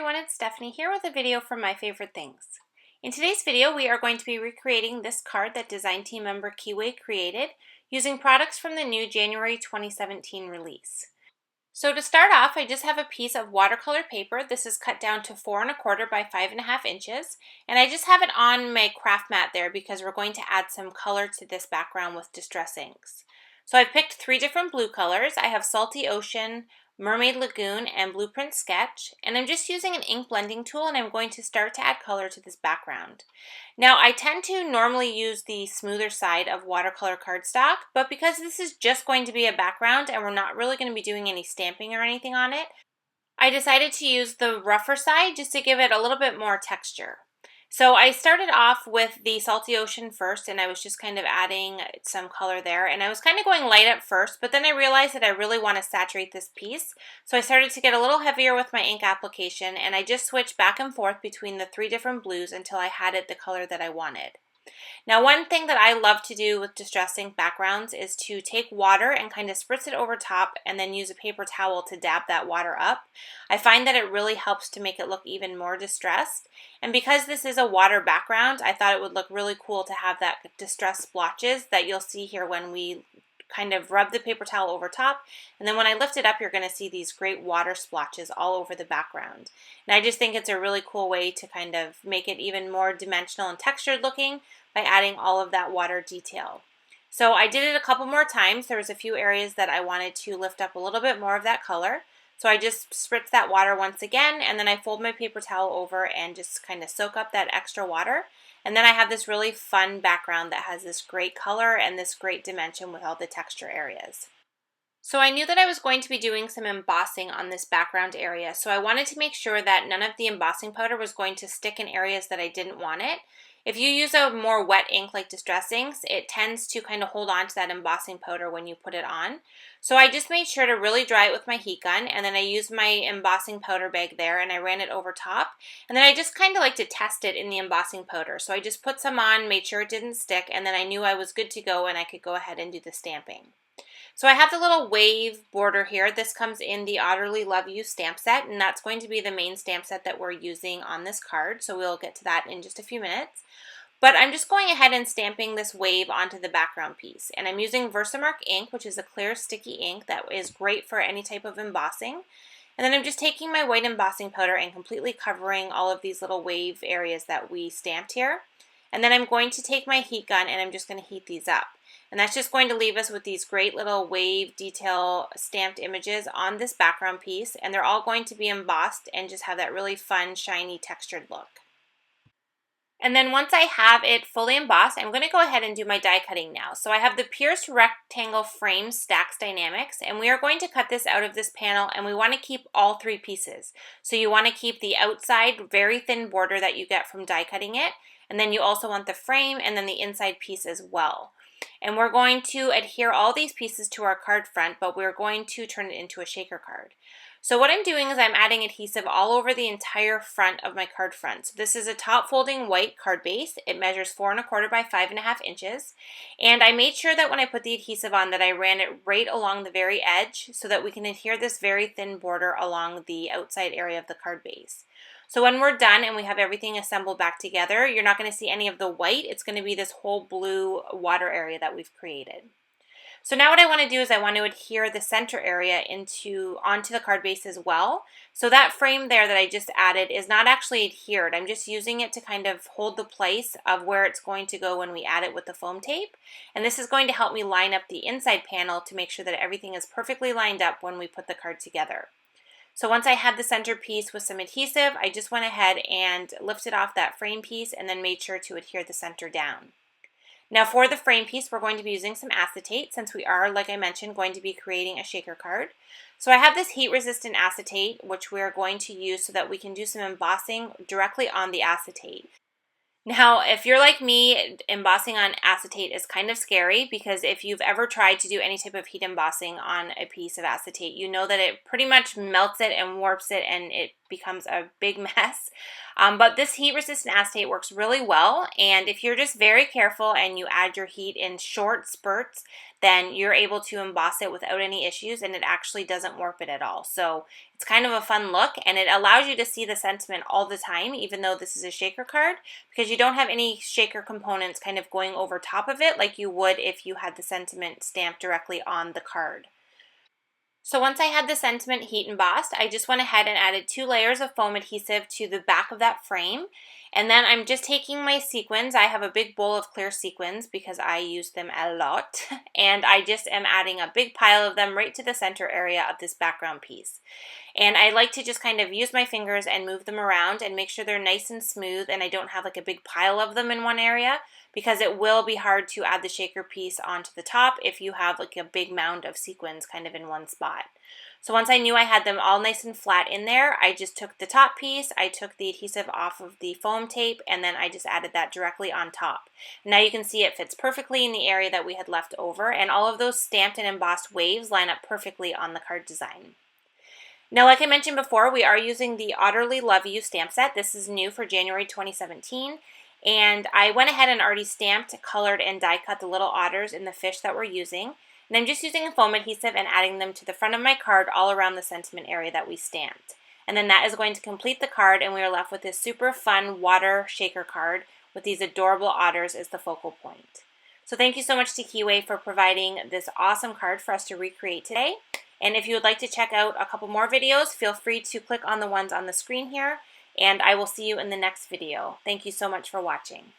everyone, it's Stephanie here with a video from My Favorite Things. In today's video, we are going to be recreating this card that design team member Keeway created using products from the new January 2017 release. So to start off, I just have a piece of watercolor paper. This is cut down to 4 1/4 by 5.5 inches, and I just have it on my craft mat there because we're going to add some color to this background with distress inks. So I've picked 3 different blue colors. I have Salty Ocean, Mermaid Lagoon, and Blueprint Sketch, and I'm just using an ink blending tool, and I'm going to start to add color to this background. Now I tend to normally use the smoother side of watercolor cardstock, but because this is just going to be a background and we're not really going to be doing any stamping or anything on it, I decided to use the rougher side just to give it a little bit more texture. So I started off with the Salty Ocean first, and I was just kind of adding some color there, and I was kind of going light at first, but then I realized that I really want to saturate this piece, so I started to get a little heavier with my ink application, and I just switched back and forth between the 3 different blues until I had it the color that I wanted. Now, one thing that I love to do with distress ink backgrounds is to take water and kind of spritz it over top and then use a paper towel to dab that water up. I find that it really helps to make it look even more distressed. And because this is a water background, I thought it would look really cool to have that distress splotches that you'll see here when we kind of rub the paper towel over top, and then when I lift it up, you're going to see these great water splotches all over the background. And I just think it's a really cool way to kind of make it even more dimensional and textured looking by adding all of that water detail. So I did it a couple more times. There was a few areas that I wanted to lift up a little bit more of that color. So I just spritz that water once again, and then I fold my paper towel over and just kind of soak up that extra water. And then I have this really fun background that has this great color and this great dimension with all the texture areas. So I knew that I was going to be doing some embossing on this background area, so I wanted to make sure that none of the embossing powder was going to stick in areas that I didn't want it. If you use a more wet ink like distress inks, it tends to kind of hold on to that embossing powder when you put it on. So I just made sure to really dry it with my heat gun, and then I used my embossing powder bag there and I ran it over top. And then I just kind of like to test it in the embossing powder. So I just put some on, made sure it didn't stick, and then I knew I was good to go and I could go ahead and do the stamping. So I have the little wave border here. This comes in the Otterly Love You stamp set, and that's going to be the main stamp set that we're using on this card. So we'll get to that in just a few minutes. But I'm just going ahead and stamping this wave onto the background piece. And I'm using Versamark ink, which is a clear sticky ink that is great for any type of embossing. And then I'm just taking my white embossing powder and completely covering all of these little wave areas that we stamped here. And then I'm going to take my heat gun and I'm just going to heat these up. And that's just going to leave us with these great little wave detail stamped images on this background piece. And they're all going to be embossed and just have that really fun, shiny, textured look. And then once I have it fully embossed, I'm going to go ahead and do my die cutting now. So I have the pierced rectangle frame Stacks Dynamics, and we are going to cut this out of this panel, and we want to keep all 3 pieces. So you want to keep the outside very thin border that you get from die cutting it, and then you also want the frame and then the inside piece as well. And we're going to adhere all these pieces to our card front, but we're going to turn it into a shaker card. So what I'm doing is I'm adding adhesive all over the entire front of my card front. So this is a top folding white card base. It measures 4 1/4 by 5.5 inches. And I made sure that when I put the adhesive on that I ran it right along the very edge so that we can adhere this very thin border along the outside area of the card base. So when we're done and we have everything assembled back together, you're not going to see any of the white. It's going to be this whole blue water area that we've created. So now what I want to do is I want to adhere the center area onto the card base as well. So that frame there that I just added is not actually adhered. I'm just using it to kind of hold the place of where it's going to go when we add it with the foam tape. And this is going to help me line up the inside panel to make sure that everything is perfectly lined up when we put the card together. So once I had the center piece with some adhesive, I just went ahead and lifted off that frame piece and then made sure to adhere the center down. Now for the frame piece, we're going to be using some acetate since we are, like I mentioned, going to be creating a shaker card. So I have this heat-resistant acetate, which we're going to use so that we can do some embossing directly on the acetate. Now, if you're like me, embossing on acetate is kind of scary because if you've ever tried to do any type of heat embossing on a piece of acetate, you know that it pretty much melts it and warps it and it becomes a big mess. But this heat-resistant acetate works really well, and if you're just very careful and you add your heat in short spurts, then you're able to emboss it without any issues, and it actually doesn't warp it at all. So it's kind of a fun look, and it allows you to see the sentiment all the time, even though this is a shaker card, because you don't have any shaker components kind of going over top of it like you would if you had the sentiment stamped directly on the card. So once I had the sentiment heat embossed, I just went ahead and added 2 layers of foam adhesive to the back of that frame. And then I'm just taking my sequins. I have a big bowl of clear sequins because I use them a lot. And I just am adding a big pile of them right to the center area of this background piece. And I like to just kind of use my fingers and move them around and make sure they're nice and smooth and I don't have like a big pile of them in one area, because it will be hard to add the shaker piece onto the top if you have like a big mound of sequins kind of in one spot. So once I knew I had them all nice and flat in there, I just took the top piece, I took the adhesive off of the foam tape, and then I just added that directly on top. Now you can see it fits perfectly in the area that we had left over, and all of those stamped and embossed waves line up perfectly on the card design. Now, like I mentioned before, we are using the Otterly Love You stamp set. This is new for January 2017. And I went ahead and already stamped, colored, and die cut the little otters in the fish that we're using. And I'm just using a foam adhesive and adding them to the front of my card all around the sentiment area that we stamped. And then that is going to complete the card, and we are left with this super fun water shaker card with these adorable otters as the focal point. So thank you so much to Keeway for providing this awesome card for us to recreate today. And if you would like to check out a couple more videos, feel free to click on the ones on the screen here, and I will see you in the next video. Thank you so much for watching.